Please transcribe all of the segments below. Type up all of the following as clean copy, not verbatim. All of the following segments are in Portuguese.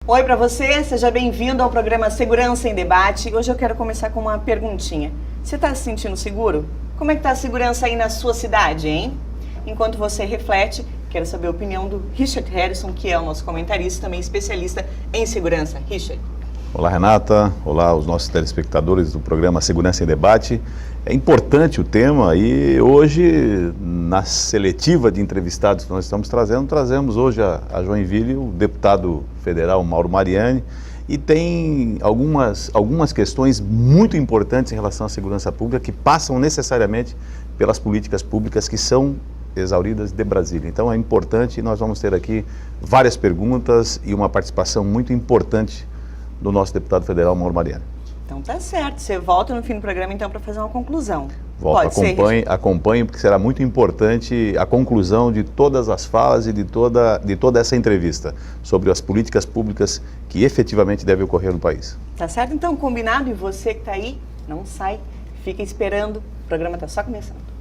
Oi para você, seja bem-vindo ao programa Segurança em Debate. Hoje eu quero começar com uma perguntinha. Você está se sentindo seguro? Como é que está a segurança aí na sua cidade, hein? Enquanto você reflete, quero saber a opinião do Richard Harrison, que é o nosso comentarista e também especialista em segurança. Richard. Olá, Renata. Olá, os nossos telespectadores do programa Segurança em Debate. É importante o tema e hoje, na seletiva de entrevistados que nós estamos trazemos hoje a Joinville o deputado federal Mauro Mariani, e tem algumas questões muito importantes em relação à segurança pública que passam necessariamente pelas políticas públicas que são exauridas de Brasília. Então é importante, nós vamos ter aqui várias perguntas e uma participação muito importante do nosso deputado federal Mauro Mariani. Então tá certo, você volta no fim do programa então para fazer uma conclusão. Volto, acompanhe, porque será muito importante a conclusão de todas as falas e de toda essa entrevista sobre as políticas públicas que efetivamente devem ocorrer no país. Tá certo? Então, combinado? E você que está aí, não sai, fica esperando, o programa está só começando.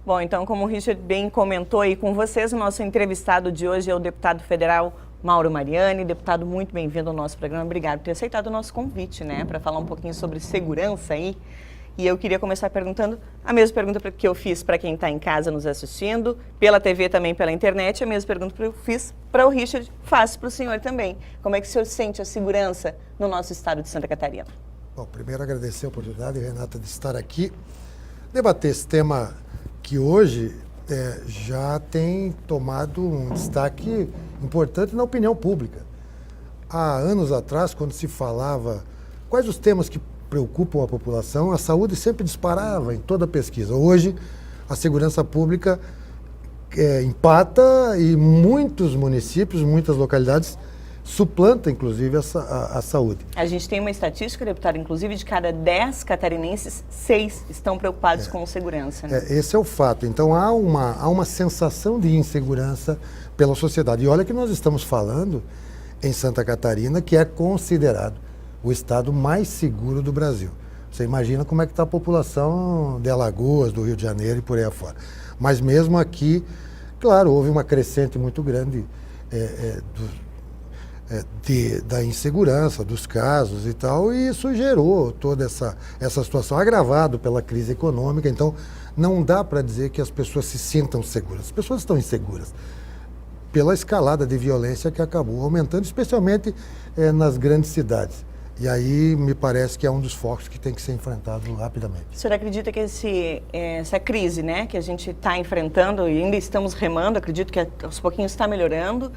Bom, então, como o Richard bem comentou aí com vocês, o nosso entrevistado de hoje é o deputado federal Mauro Mariani. Deputado, muito bem-vindo ao nosso programa. Obrigado por ter aceitado o nosso convite, né, para falar um pouquinho sobre segurança aí. E eu queria começar perguntando a mesma pergunta que eu fiz para quem está em casa nos assistindo, pela TV também, pela internet, a mesma pergunta que eu fiz para o Richard, faço para o senhor também. Como é que o senhor sente a segurança no nosso estado de Santa Catarina? Bom, primeiro agradecer a oportunidade, Renata, de estar aqui, debater esse tema que hoje já tem tomado um destaque importante na opinião pública. Há anos atrás, quando se falava quais os temas que preocupam a população, a saúde sempre disparava em toda a pesquisa. Hoje, a segurança pública empata e muitos municípios, muitas localidades suplanta, inclusive, a saúde. A gente tem uma estatística, deputado, inclusive, de cada 10 catarinenses, 6 estão preocupados com segurança. Né? Esse é o fato. Então, há uma sensação de insegurança pela sociedade. E olha que nós estamos falando em Santa Catarina, que é considerado o estado mais seguro do Brasil. Você imagina como é que está a população de Alagoas, do Rio de Janeiro e por aí afora. Mas mesmo aqui, claro, houve uma crescente muito grande da insegurança, dos casos e tal, e isso gerou toda essa situação, agravado pela crise econômica. Então, não dá para dizer que as pessoas se sintam seguras. As pessoas estão inseguras pela escalada de violência que acabou aumentando, especialmente nas grandes cidades. E aí me parece que é um dos focos que tem que ser enfrentado rapidamente. O senhor acredita que essa crise, né, que a gente está enfrentando e ainda estamos remando, acredito que aos pouquinhos está melhorando,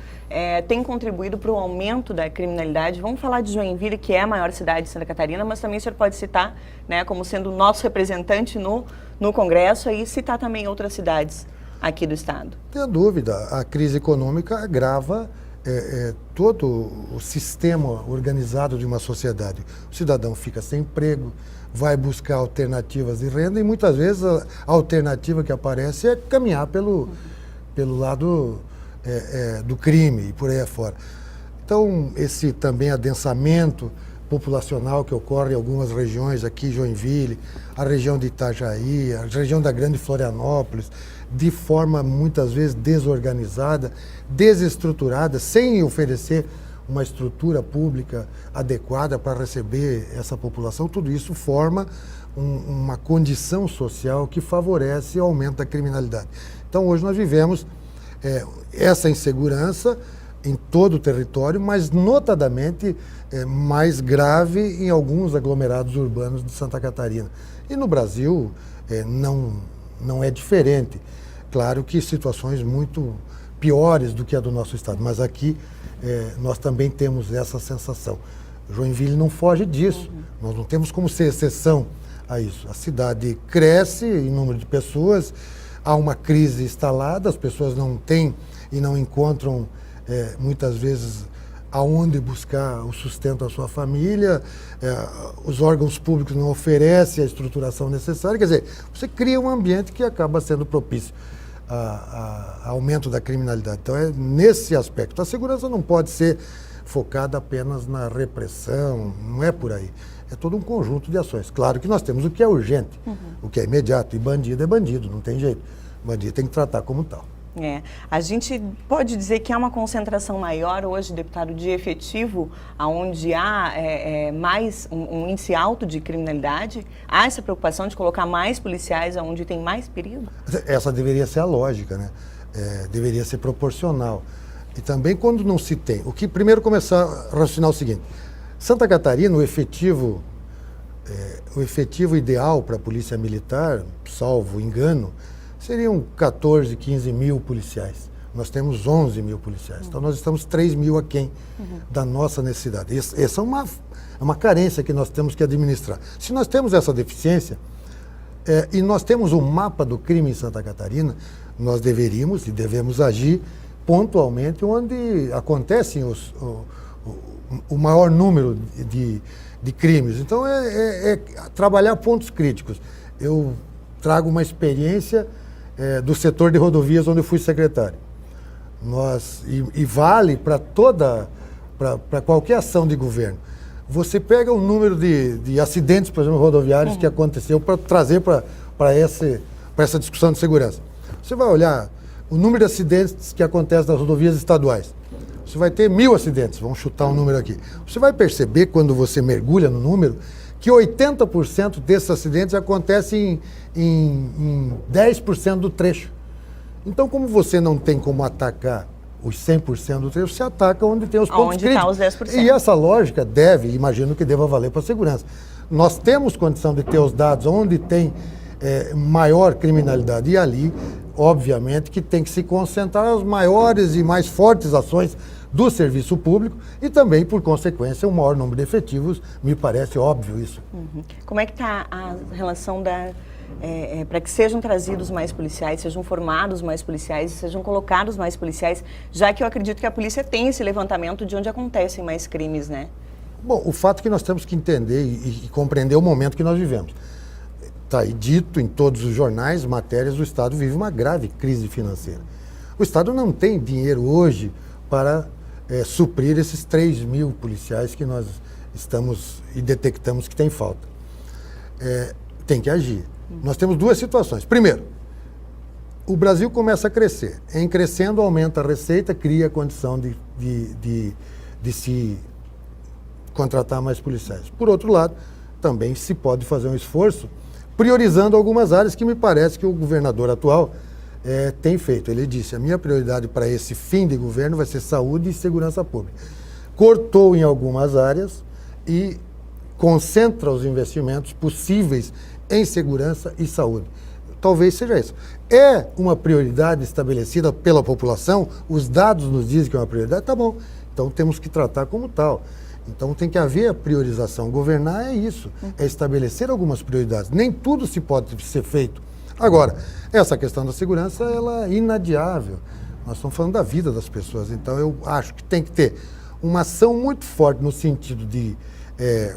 tem contribuído para o aumento da criminalidade? Vamos falar de Joinville, que é a maior cidade de Santa Catarina, mas também o senhor pode citar, né, como sendo o nosso representante no Congresso, e citar também outras cidades aqui do estado. Não tem dúvida, a crise econômica agrava todo o sistema organizado de uma sociedade. O cidadão fica sem emprego, vai buscar alternativas de renda e muitas vezes a alternativa que aparece é caminhar pelo lado do crime e por aí afora. Então, esse também adensamento populacional que ocorre em algumas regiões aqui, Joinville, a região de Itajaí, a região da Grande Florianópolis, de forma muitas vezes desorganizada, desestruturada, sem oferecer uma estrutura pública adequada para receber essa população, tudo isso forma uma condição social que favorece o aumento da criminalidade. Então hoje nós vivemos essa insegurança em todo o território, mas notadamente mais grave em alguns aglomerados urbanos de Santa Catarina. E no Brasil não é diferente. Claro que situações muito piores do que a do nosso estado, mas aqui nós também temos essa sensação. Joinville não foge disso, nós não temos como ser exceção a isso. A cidade cresce em número de pessoas, há uma crise instalada, as pessoas não têm e não encontram muitas vezes aonde buscar o sustento da sua família, os órgãos públicos não oferecem a estruturação necessária, quer dizer, você cria um ambiente que acaba sendo propício a aumento da criminalidade. Então é nesse aspecto. A segurança não pode ser focada apenas na repressão, não é por aí. É todo um conjunto de ações. Claro que nós temos o que é urgente, o que é imediato, e bandido é bandido, não tem jeito. Bandido tem que tratar como tal. A gente pode dizer que há uma concentração maior hoje, deputado, de efetivo, onde há mais um índice alto de criminalidade? Há essa preocupação de colocar mais policiais onde tem mais perigo? Essa deveria ser a lógica, né? Deveria ser proporcional. E também quando não se tem. O que primeiro começar a raciocinar o seguinte: Santa Catarina, o efetivo ideal para a polícia militar, salvo engano, seriam 14, 15 mil policiais. Nós temos 11 mil policiais. Então nós estamos 3 mil aquém da nossa necessidade. Essa é uma carência que nós temos que administrar. Se nós temos essa deficiência, e nós temos um mapa do crime em Santa Catarina, nós deveríamos e devemos agir pontualmente onde acontecem o maior número de crimes. Então, trabalhar pontos críticos. Eu trago uma experiência do setor de rodovias, onde eu fui secretário. E vale para qualquer ação de governo. Você pega o número de acidentes, por exemplo, rodoviários que aconteceu para trazer para essa discussão de segurança. Você vai olhar o número de acidentes que acontecem nas rodovias estaduais. Você vai ter 1000 acidentes, vamos chutar um número aqui. Você vai perceber, quando você mergulha no número, que 80% desses acidentes acontecem em 10% do trecho. Então, como você não tem como atacar os 100% do trecho, você ataca onde tem os pontos críticos. Onde está os 10%. E essa lógica imagino que deva valer para a segurança. Nós temos condição de ter os dados onde tem maior criminalidade, e ali, obviamente, que tem que se concentrar as maiores e mais fortes ações do serviço público e também, por consequência, um maior número de efetivos, me parece óbvio isso. Como é que está a relação para que sejam trazidos mais policiais, sejam formados mais policiais, sejam colocados mais policiais, já que eu acredito que a polícia tem esse levantamento de onde acontecem mais crimes, né? Bom, o fato é que nós temos que entender e compreender o momento que nós vivemos. Está aí dito em todos os jornais, matérias, o Estado vive uma grave crise financeira. O Estado não tem dinheiro hoje para suprir esses 3 mil policiais que nós estamos e detectamos que tem falta. Tem que agir. Nós temos duas situações. Primeiro, o Brasil começa a crescer. Em crescendo, aumenta a receita, cria a condição de se contratar mais policiais. Por outro lado, também se pode fazer um esforço priorizando algumas áreas que me parece que o governador atual tem feito. Ele disse: a minha prioridade para esse fim de governo vai ser saúde e segurança pública. Cortou em algumas áreas e concentra os investimentos possíveis em segurança e saúde. Talvez seja isso. É uma prioridade estabelecida pela população, os dados nos dizem que é uma prioridade, tá bom. Então temos que tratar como tal. Então tem que haver a priorização. Governar é isso, é estabelecer algumas prioridades. Nem tudo se pode ser feito. Agora, essa questão da segurança, ela é inadiável. Nós estamos falando da vida das pessoas. Então eu acho que tem que ter uma ação muito forte no sentido de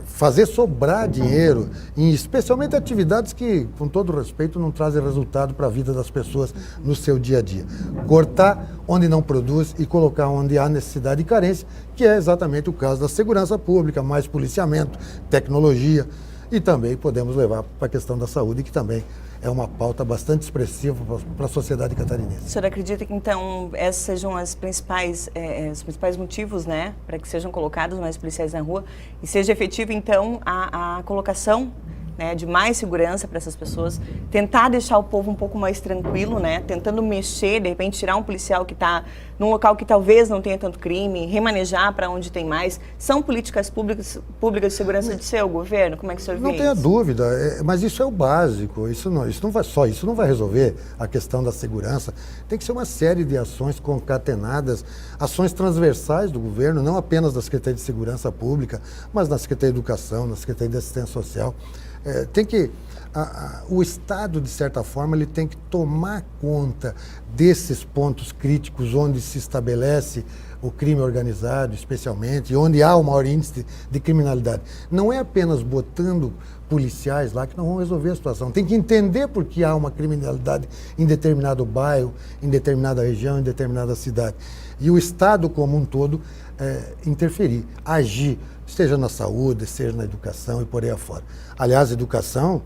fazer sobrar dinheiro, especialmente atividades que, com todo respeito, não trazem resultado para a vida das pessoas no seu dia a dia. Cortar onde não produz e colocar onde há necessidade e carência, que é exatamente o caso da segurança pública, mais policiamento, tecnologia, e também podemos levar para a questão da saúde, que também é uma pauta bastante expressiva para a sociedade catarinense. O senhor acredita que, então, esses sejam os principais motivos, né, para que sejam colocados mais policiais na rua e seja efetiva, então, a colocação, né, de mais segurança para essas pessoas, tentar deixar o povo um pouco mais tranquilo, né, tentando mexer, de repente tirar um policial que está num local que talvez não tenha tanto crime, remanejar para onde tem mais? São políticas públicas de segurança de seu governo? Como é que o senhor vê isso? Não tenha dúvida, mas isso é o básico, isso não vai resolver a questão da segurança. Tem que ser uma série de ações concatenadas, ações transversais do governo, não apenas da Secretaria de Segurança Pública, mas na Secretaria de Educação, na Secretaria de Assistência Social. O Estado, de certa forma, ele tem que tomar conta desses pontos críticos onde se estabelece o crime organizado, especialmente, e onde há o maior índice de criminalidade. Não é apenas botando policiais lá que não vão resolver a situação. Tem que entender por que há uma criminalidade em determinado bairro, em determinada região, em determinada cidade. E o Estado como um todo interferir, agir, seja na saúde, seja na educação e por aí afora. Aliás, educação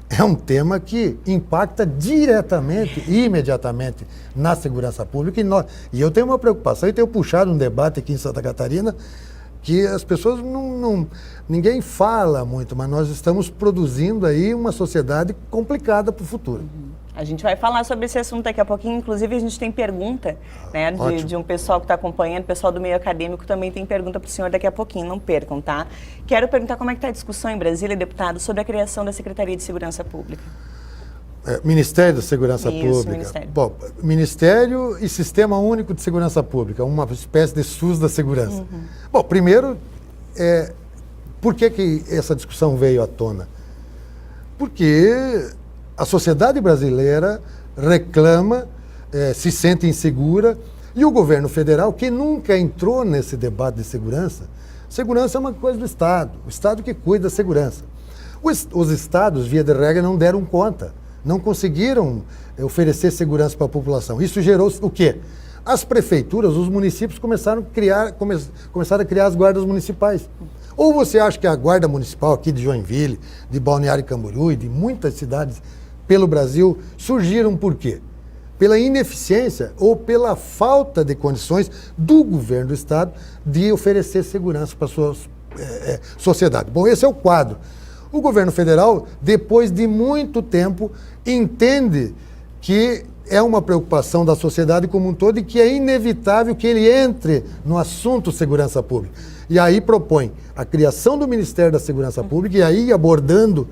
é um tema que impacta diretamente e imediatamente na segurança pública. E eu tenho uma preocupação, e tenho puxado um debate aqui em Santa Catarina, que as pessoas ninguém fala muito, mas nós estamos produzindo aí uma sociedade complicada para o futuro. A gente vai falar sobre esse assunto daqui a pouquinho, inclusive a gente tem pergunta, né, de um pessoal que está acompanhando, o pessoal do meio acadêmico também tem pergunta para o senhor daqui a pouquinho, não percam, tá? Quero perguntar como é que está a discussão em Brasília, deputado, sobre a criação da Secretaria de Segurança Pública. Ministério da Segurança Pública. Ministério. Bom, Ministério e Sistema Único de Segurança Pública, uma espécie de SUS da segurança. Bom, primeiro, por que essa discussão veio à tona? Porque a sociedade brasileira reclama, se sente insegura, e o governo federal, que nunca entrou nesse debate de segurança, segurança é uma coisa do Estado, o Estado que cuida da segurança. Os estados, via de regra, não deram conta, não conseguiram oferecer segurança para a população. Isso gerou o quê? As prefeituras, os municípios começaram a criar as guardas municipais. Ou você acha que a guarda municipal aqui de Joinville, de Balneário Camboriú e de muitas cidades pelo Brasil surgiram por quê? Pela ineficiência ou pela falta de condições do governo do Estado de oferecer segurança para a sua sociedade. Bom, esse é o quadro. O governo federal, depois de muito tempo, entende que é uma preocupação da sociedade como um todo e que é inevitável que ele entre no assunto segurança pública. E aí propõe a criação do Ministério da Segurança Pública e aí abordando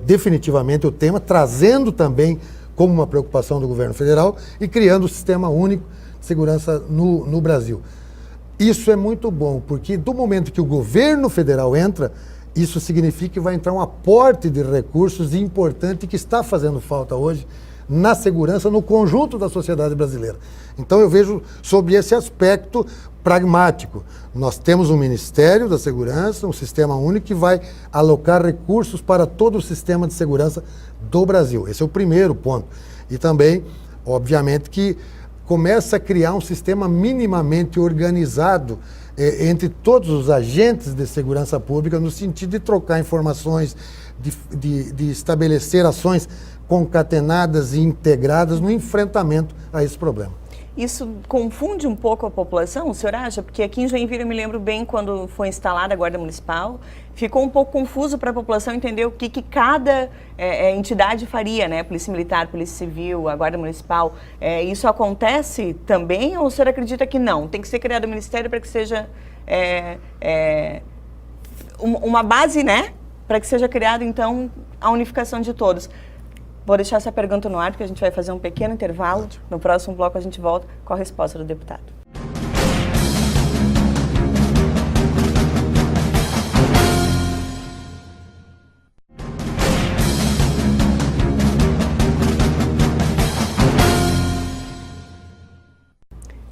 definitivamente o tema, trazendo também como uma preocupação do governo federal e criando o Sistema Único de Segurança no Brasil. Isso é muito bom, porque do momento que o governo federal entra, isso significa que vai entrar um aporte de recursos importante que está fazendo falta hoje na segurança no conjunto da sociedade brasileira. Então eu vejo sobre esse aspecto pragmático. Nós temos um Ministério da Segurança, um sistema único que vai alocar recursos para todo o sistema de segurança do Brasil. Esse é o primeiro ponto. E também, obviamente, que começa a criar um sistema minimamente organizado entre todos os agentes de segurança pública, no sentido de trocar informações, de estabelecer ações concatenadas e integradas no enfrentamento a esse problema. Isso confunde um pouco a população, o senhor acha? Porque aqui em Joinville eu me lembro bem quando foi instalada a Guarda Municipal, ficou um pouco confuso para a população entender o que cada entidade faria, né? Polícia Militar, Polícia Civil, a Guarda Municipal. Isso acontece também ou o senhor acredita que não? Tem que ser criado o Ministério para que seja uma base, né? Para que seja criado, então, a unificação de todos. Vou deixar essa pergunta no ar, porque a gente vai fazer um pequeno intervalo. No próximo bloco a gente volta com a resposta do deputado.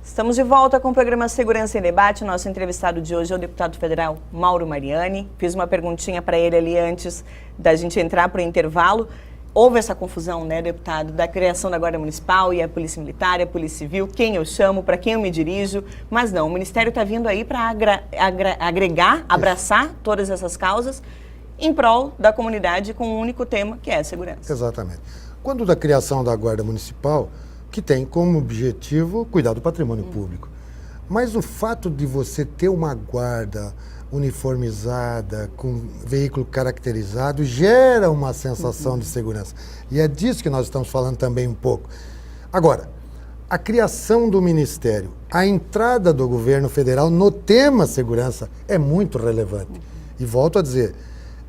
Estamos de volta com o programa Segurança em Debate. Nosso entrevistado de hoje é o deputado federal Mauro Mariani. Fiz uma perguntinha para ele ali antes da gente entrar para o intervalo. Houve essa confusão, né, deputado, da criação da Guarda Municipal e a Polícia Militar, a Polícia Civil, quem eu chamo, para quem eu me dirijo, mas não, o Ministério está vindo aí para agregar, abraçar todas essas causas em prol da comunidade com um único tema, que é a segurança. Exatamente. Quando da criação da Guarda Municipal, que tem como objetivo cuidar do patrimônio público, mas o fato de você ter uma guarda uniformizada, com veículo caracterizado, gera uma sensação de segurança. E é disso que nós estamos falando também um pouco. Agora, a criação do Ministério, a entrada do governo federal no tema segurança é muito relevante. E volto a dizer,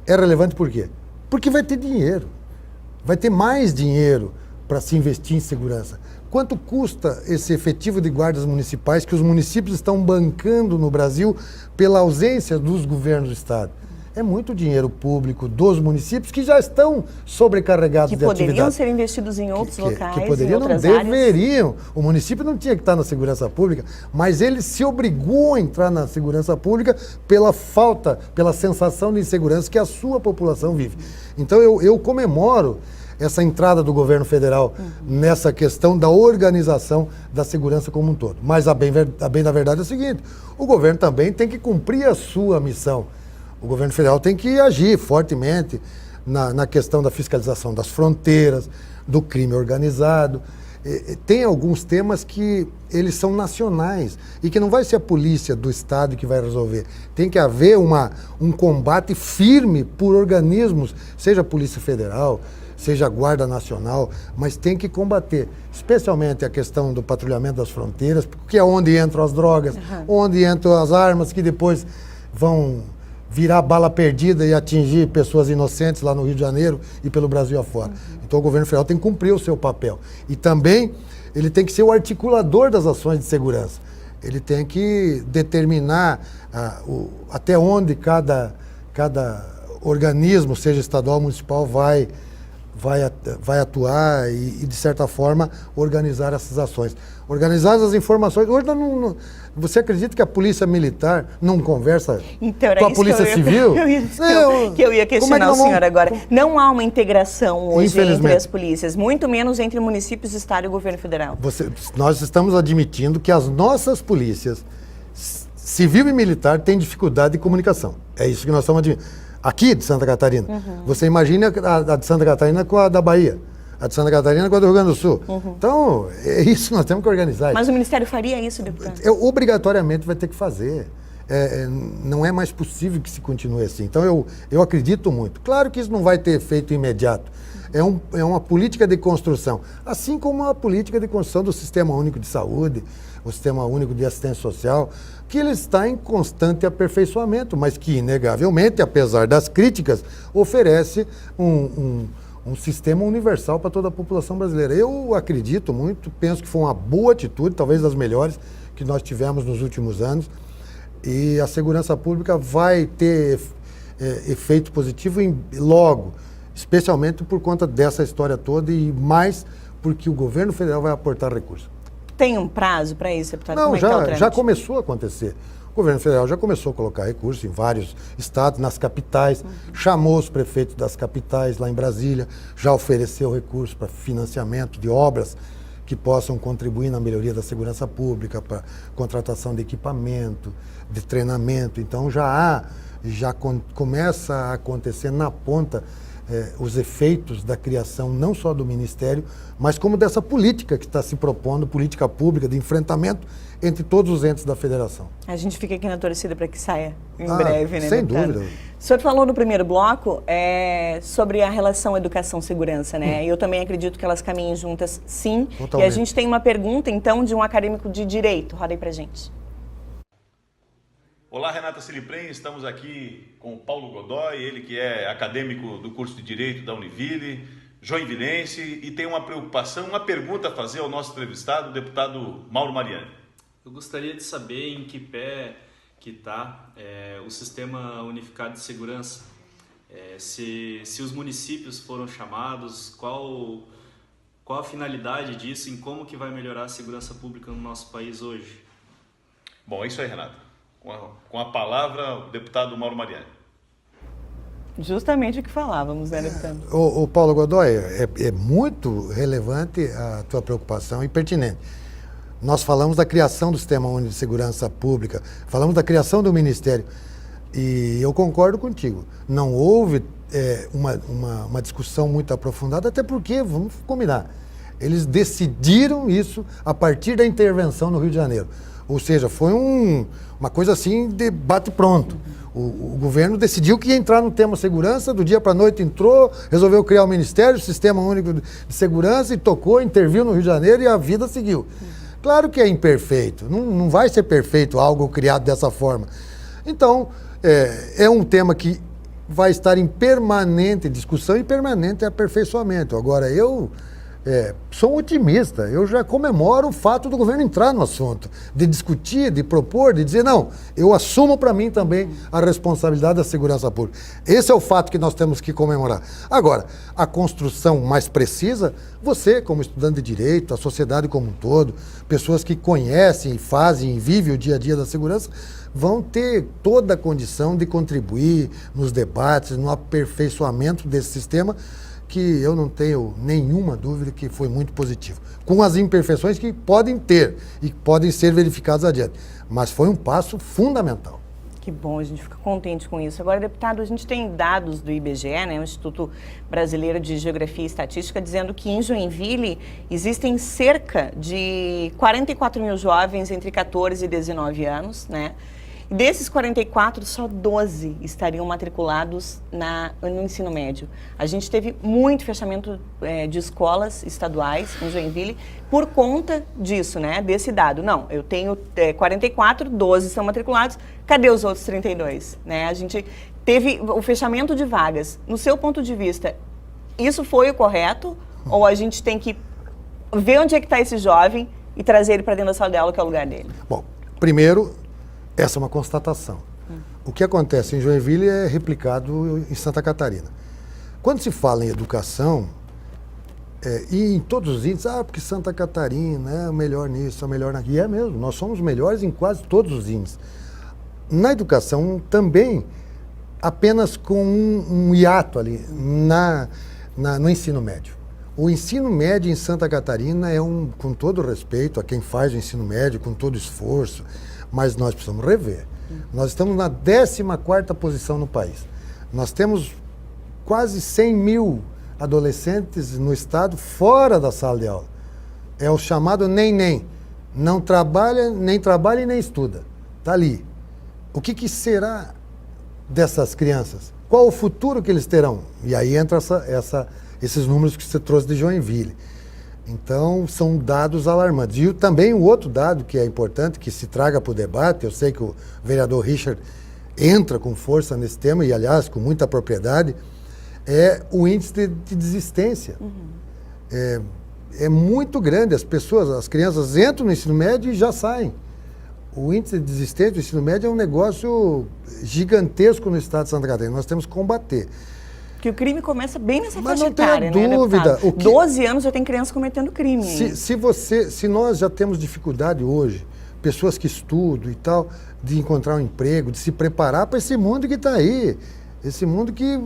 é relevante por quê? Porque vai ter dinheiro, vai ter mais dinheiro para se investir em segurança. Quanto custa esse efetivo de guardas municipais que os municípios estão bancando no Brasil pela ausência dos governos do Estado? É muito dinheiro público dos municípios que já estão sobrecarregados de atividade. Que poderiam ser investidos em outros locais, que poderiam, em outras não áreas. deveriam. O município não tinha que estar na segurança pública, mas ele se obrigou a entrar na segurança pública pela falta, pela sensação de insegurança que a sua população vive. Então eu comemoro essa entrada do governo federal nessa questão da organização da segurança como um todo. Mas a bem da verdade é o seguinte, o governo também tem que cumprir a sua missão. O governo federal tem que agir fortemente na questão da fiscalização das fronteiras, do crime organizado. Tem alguns temas que eles são nacionais e que não vai ser a polícia do Estado que vai resolver. Tem que haver um combate firme por organismos, seja a Polícia Federal, seja a Guarda Nacional, mas tem que combater, especialmente a questão do patrulhamento das fronteiras, porque é onde entram as drogas, onde entram as armas que depois vão virar bala perdida e atingir pessoas inocentes lá no Rio de Janeiro e pelo Brasil afora. Então o governo federal tem que cumprir o seu papel. E também ele tem que ser o articulador das ações de segurança. Ele tem que determinar até onde cada organismo, seja estadual ou municipal, vai atuar e, de certa forma, organizar essas ações. Organizar as informações. Hoje você acredita que a polícia militar não conversa com a polícia civil? Que eu ia questionar o senhor agora. Não há uma integração hoje entre as polícias, muito menos entre municípios, estado e governo federal. Nós estamos admitindo que as nossas polícias, civil e militar, têm dificuldade de comunicação. É isso que nós estamos admitindo. Aqui de Santa Catarina. Você imagina a de Santa Catarina com a da Bahia. A de Santa Catarina com a do Rio Grande do Sul. Então, é isso que nós temos que organizar. Mas o Ministério faria isso, deputado? Obrigatoriamente vai ter que fazer. Não é mais possível que se continue assim. Então, eu acredito muito. Claro que isso não vai ter efeito imediato. É uma política de construção. Assim como a política de construção do Sistema Único de Saúde, o Sistema Único de Assistência Social, que ele está em constante aperfeiçoamento, mas que, inegavelmente, apesar das críticas, oferece um sistema universal para toda a população brasileira. Eu acredito muito, penso que foi uma boa atitude, talvez das melhores que nós tivemos nos últimos anos, e a segurança pública vai ter efeito positivo logo, especialmente por conta dessa história toda e mais porque o governo federal vai aportar recursos. Tem um prazo para isso, deputado? Não, já começou a acontecer. O governo federal já começou a colocar recursos em vários estados, nas capitais, chamou os prefeitos das capitais lá em Brasília, já ofereceu recursos para financiamento de obras que possam contribuir na melhoria da segurança pública, para contratação de equipamento, de treinamento. Então já começa a acontecer na ponta os efeitos da criação não só do Ministério, mas como dessa política que está se propondo, política pública de enfrentamento entre todos os entes da federação. A gente fica aqui na torcida para que saia em breve, né, sem deputado? dúvida. O senhor falou no primeiro bloco sobre a relação educação-segurança, né? Eu também acredito que elas caminhem juntas, sim. Totalmente. E a gente tem uma pergunta, então, de um acadêmico de Direito. Roda aí pra gente. Olá, Renata Silipren, estamos aqui com o Paulo Godoy, ele que é acadêmico do curso de Direito da Univille, joinvilense, e tem uma preocupação, uma pergunta a fazer ao nosso entrevistado, o deputado Mauro Mariani. Eu gostaria de saber em que pé que está o Sistema Unificado de Segurança, se os municípios foram chamados, qual a finalidade disso, em como que vai melhorar a segurança pública no nosso país hoje. Bom, é isso aí, Renata. Com a palavra, o deputado Mauro Mariani. Justamente o que falávamos, né, deputado? O Paulo Godoy, é muito relevante a tua preocupação e pertinente. Nós falamos da criação do Sistema Único de Segurança Pública, falamos da criação do Ministério, e eu concordo contigo. Não houve uma discussão muito aprofundada, até porque, vamos combinar, eles decidiram isso a partir da intervenção no Rio de Janeiro. Ou seja, foi uma coisa assim, debate pronto. O governo decidiu que ia entrar no tema segurança, do dia para a noite entrou, resolveu criar o Ministério, o Sistema Único de Segurança, e tocou, interviu no Rio de Janeiro e a vida seguiu. Claro que é imperfeito, não vai ser perfeito algo criado dessa forma. Então, é um tema que vai estar em permanente discussão e permanente aperfeiçoamento. Agora, eu sou otimista, eu já comemoro o fato do governo entrar no assunto, de discutir, de propor, de dizer, não, eu assumo para mim também a responsabilidade da segurança pública. Esse é o fato que nós temos que comemorar. Agora, a construção mais precisa, você como estudante de direito, a sociedade como um todo, pessoas que conhecem, fazem e vivem o dia a dia da segurança, vão ter toda a condição de contribuir nos debates, no aperfeiçoamento desse sistema, que eu não tenho nenhuma dúvida que foi muito positivo. Com as imperfeições que podem ter e podem ser verificadas adiante. Mas foi um passo fundamental. Que bom, a gente fica contente com isso. Agora, deputado, a gente tem dados do IBGE, né, o Instituto Brasileiro de Geografia e Estatística, dizendo que em Joinville existem cerca de 44 mil jovens entre 14 e 19 anos, né? E desses 44, só 12 estariam matriculados no ensino médio. A gente teve muito fechamento de escolas estaduais em Joinville por conta disso, né? Desse dado. Não, eu tenho 44, 12 estão matriculados, cadê os outros 32? Né? A gente teve o fechamento de vagas. No seu ponto de vista, isso foi o correto? Ou a gente tem que ver onde é que está esse jovem e trazer ele para dentro da sala de aula, que é o lugar dele? Bom, primeiro, essa é uma constatação. O que acontece em Joinville é replicado em Santa Catarina. Quando se fala em educação, e em todos os índices, porque Santa Catarina é o melhor nisso, é o melhor naquilo. E é mesmo, nós somos melhores em quase todos os índices. Na educação também, apenas com um hiato ali, no ensino médio. O ensino médio em Santa Catarina é com todo respeito a quem faz o ensino médio, com todo esforço, mas nós precisamos rever. Nós estamos na 14ª posição no país. Nós temos quase 100 mil adolescentes no estado fora da sala de aula. É o chamado nem. Não trabalha, nem trabalha e nem estuda. Está ali. O que será dessas crianças? Qual o futuro que eles terão? E aí entra esses números que você trouxe de Joinville. Então, são dados alarmantes. E também o outro dado que é importante, que se traga para o debate, eu sei que o vereador Richard entra com força nesse tema, e aliás, com muita propriedade, é o índice de desistência. É muito grande, as crianças entram no ensino médio e já saem. O índice de desistência do ensino médio é um negócio gigantesco no estado de Santa Catarina, nós temos que combater. Que o crime começa bem nessa Mas faixa etária, não tenha dúvida. 12 anos já tem criança cometendo crime. Se nós já temos dificuldade hoje, pessoas que estudam e tal, de encontrar um emprego, de se preparar para esse mundo que está aí. Esse mundo que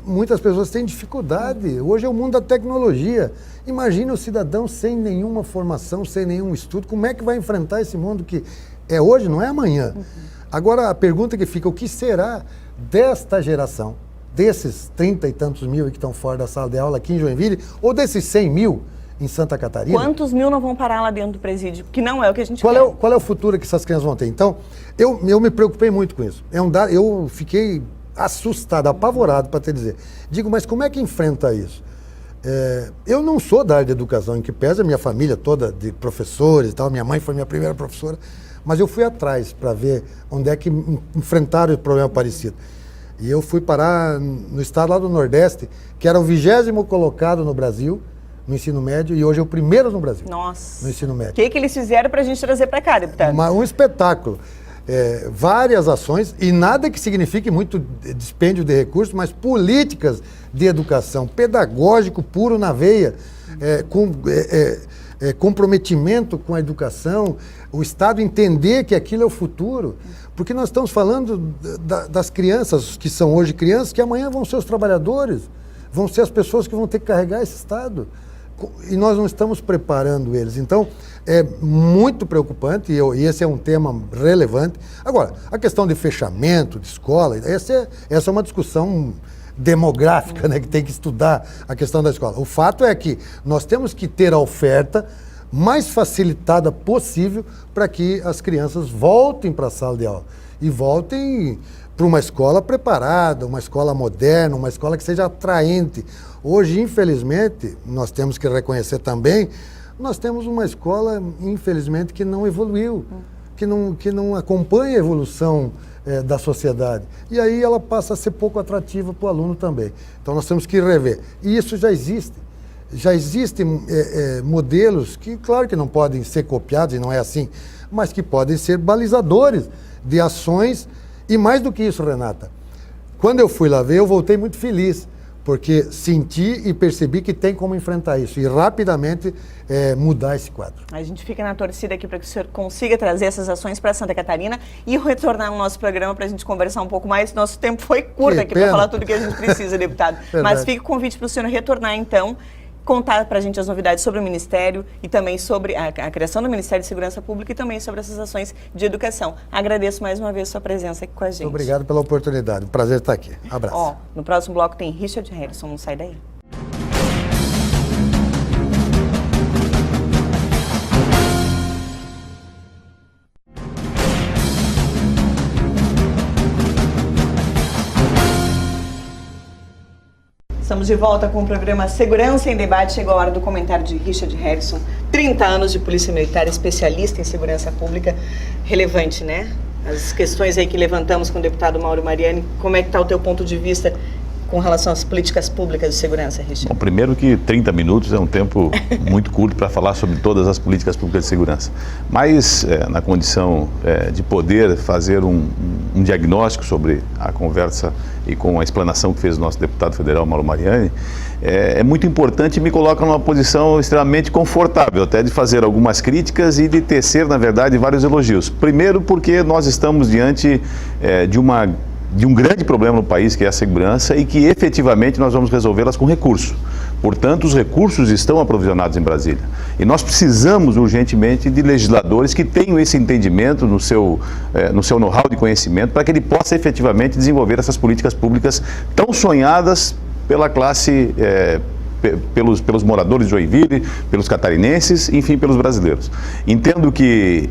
muitas pessoas têm dificuldade. Hoje é o mundo da tecnologia. Imagine o cidadão sem nenhuma formação, sem nenhum estudo, como é que vai enfrentar esse mundo que é hoje, não é amanhã. Agora, a pergunta que fica, o que será desta geração? Desses 30 e tantos mil que estão fora da sala de aula aqui em Joinville, ou desses 100 mil em Santa Catarina? Quantos mil não vão parar lá dentro do presídio? Que não é o que a gente quer. Qual é o futuro que essas crianças vão ter? Então, eu me preocupei muito com isso. Eu fiquei assustado, apavorado, para te dizer. Digo, mas como é que enfrenta isso? Eu não sou da área de educação, em que pesa a minha família toda de professores e tal, minha mãe foi minha primeira professora, mas eu fui atrás para ver onde é que enfrentaram o problema parecido. E eu fui parar no estado lá do Nordeste, que era o 20º colocado no Brasil, no ensino médio, e hoje é o primeiro no Brasil. Nossa. No ensino médio. O que eles fizeram para a gente trazer para cá, deputado? Um espetáculo. Várias ações, e nada que signifique muito dispêndio de recursos, mas políticas de educação, pedagógico puro na veia, comprometimento com a educação, o Estado entender que aquilo é o futuro, porque nós estamos falando das crianças, que são hoje crianças, que amanhã vão ser os trabalhadores, vão ser as pessoas que vão ter que carregar esse Estado, e nós não estamos preparando eles. Então, é muito preocupante, e esse é um tema relevante. Agora, a questão de fechamento de escola, essa é uma discussão demográfica, né, que tem que estudar a questão da escola. O fato é que nós temos que ter a oferta mais facilitada possível para que as crianças voltem para a sala de aula e voltem para uma escola preparada, uma escola moderna, uma escola que seja atraente. Hoje, infelizmente, nós temos que reconhecer também, nós temos uma escola, infelizmente, que não evoluiu, que não acompanha a evolução da sociedade. E aí ela passa a ser pouco atrativa para o aluno também. Então nós temos que rever. E isso já existe. Já existem modelos que, claro que não podem ser copiados, e não é assim, mas que podem ser balizadores de ações. E mais do que isso, Renata, quando eu fui lá ver, eu voltei muito feliz, porque senti e percebi que tem como enfrentar isso e rapidamente mudar esse quadro. A gente fica na torcida aqui para que o senhor consiga trazer essas ações para Santa Catarina e retornar ao nosso programa para a gente conversar um pouco mais. Nosso tempo foi curto aqui para falar tudo que a gente precisa, deputado. Mas fica o convite para o senhor retornar, então, contar para a gente as novidades sobre o Ministério e também sobre a criação do Ministério de Segurança Pública e também sobre essas ações de educação. Agradeço mais uma vez a sua presença aqui com a gente. Muito obrigado pela oportunidade. Prazer estar aqui. Abraço. No próximo bloco tem Richard Harrison. Não sai daí. Estamos de volta com o programa Segurança em Debate. Chegou a hora do comentário de Richard Harrison. 30 anos de Polícia Militar, especialista em segurança pública. Relevante, né? As questões aí que levantamos com o deputado Mauro Mariani. Como é que está o teu ponto de vista com relação às políticas públicas de segurança, Richard? Bom, primeiro que 30 minutos é um tempo muito curto para falar sobre todas as políticas públicas de segurança. Mas, na condição de poder fazer um diagnóstico sobre a conversa e com a explanação que fez o nosso deputado federal Mauro Mariani, é muito importante e me coloca numa posição extremamente confortável, até de fazer algumas críticas e de tecer, na verdade, vários elogios. Primeiro porque nós estamos diante de um grande problema no país, que é a segurança, e que efetivamente nós vamos resolvê-las com recurso. Portanto, os recursos estão aprovisionados em Brasília. E nós precisamos urgentemente de legisladores que tenham esse entendimento no seu know-how de conhecimento, para que ele possa efetivamente desenvolver essas políticas públicas tão sonhadas pela classe, pelos moradores de Joinville, pelos catarinenses, enfim, pelos brasileiros. Entendo que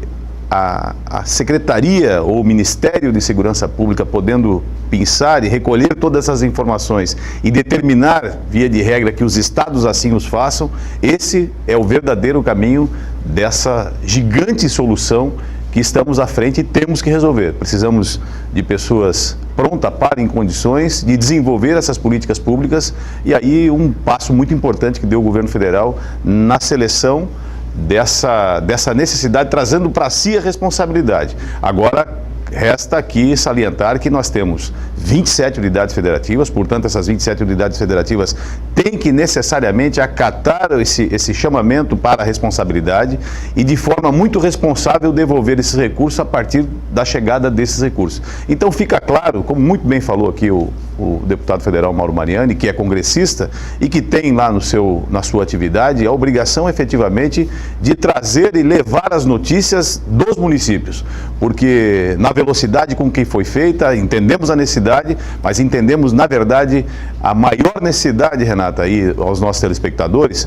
a Secretaria ou o Ministério de Segurança Pública podendo pensar e recolher todas essas informações e determinar, via de regra, que os estados assim os façam, esse é o verdadeiro caminho dessa gigante solução que estamos à frente e temos que resolver. Precisamos de pessoas prontas para, em condições de desenvolver essas políticas públicas, e aí um passo muito importante que deu o governo federal na seleção dessa necessidade, trazendo para si a responsabilidade. Agora, resta aqui salientar que nós temos 27 unidades federativas, portanto, essas 27 unidades federativas têm que necessariamente acatar esse chamamento para a responsabilidade e, de forma muito responsável, devolver esses recursos a partir da chegada desses recursos. Então, fica claro, como muito bem falou aqui o deputado federal Mauro Mariani, que é congressista e que tem lá na sua atividade a obrigação, efetivamente, de trazer e levar as notícias dos municípios, porque na velocidade com que foi feita, entendemos a necessidade, mas entendemos, na verdade, a maior necessidade, Renata, aí aos nossos telespectadores.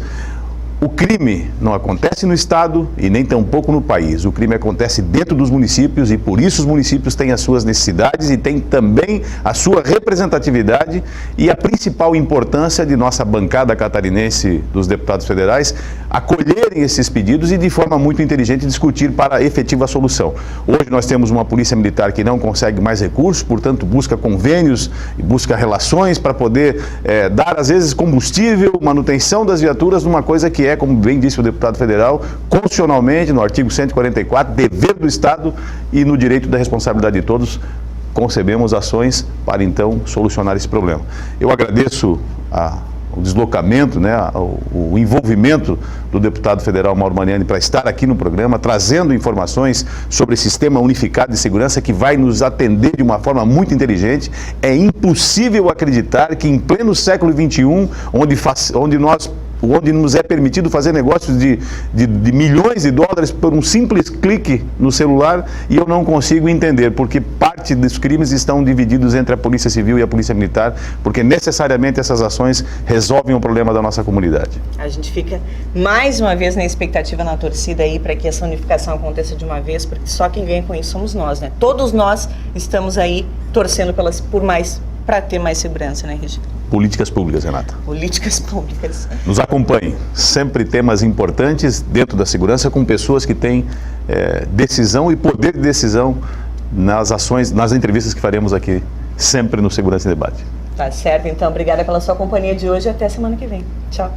O crime não acontece no Estado e nem tampouco no país. O crime acontece dentro dos municípios e por isso os municípios têm as suas necessidades e têm também a sua representatividade e a principal importância de nossa bancada catarinense dos deputados federais acolherem esses pedidos e de forma muito inteligente discutir para a efetiva solução. Hoje nós temos uma polícia militar que não consegue mais recursos, portanto busca convênios e busca relações para poder dar às vezes combustível, manutenção das viaturas, numa coisa que é, como bem disse o deputado federal, constitucionalmente, no artigo 144, dever do Estado e no direito da responsabilidade de todos, concebemos ações para então solucionar esse problema. Eu agradeço o deslocamento, o envolvimento do deputado federal Mauro Mariani para estar aqui no programa, trazendo informações sobre o Sistema Unificado de Segurança que vai nos atender de uma forma muito inteligente. É impossível acreditar que em pleno século XXI, onde nos é permitido fazer negócios de milhões de dólares por um simples clique no celular, e eu não consigo entender, porque parte dos crimes estão divididos entre a Polícia Civil e a Polícia Militar, porque necessariamente essas ações resolvem o problema da nossa comunidade. A gente fica mais uma vez na expectativa, na torcida aí, para que essa unificação aconteça de uma vez, porque só quem ganha com isso somos nós, né? Todos nós estamos aí torcendo para ter mais segurança, né, Richard? Políticas públicas, Renata. Políticas públicas. Nos acompanhem. Sempre temas importantes dentro da segurança, com pessoas que têm decisão e poder de decisão nas ações, nas entrevistas que faremos aqui, sempre no Segurança em Debate. Tá certo, então. Obrigada pela sua companhia de hoje e até semana que vem. Tchau.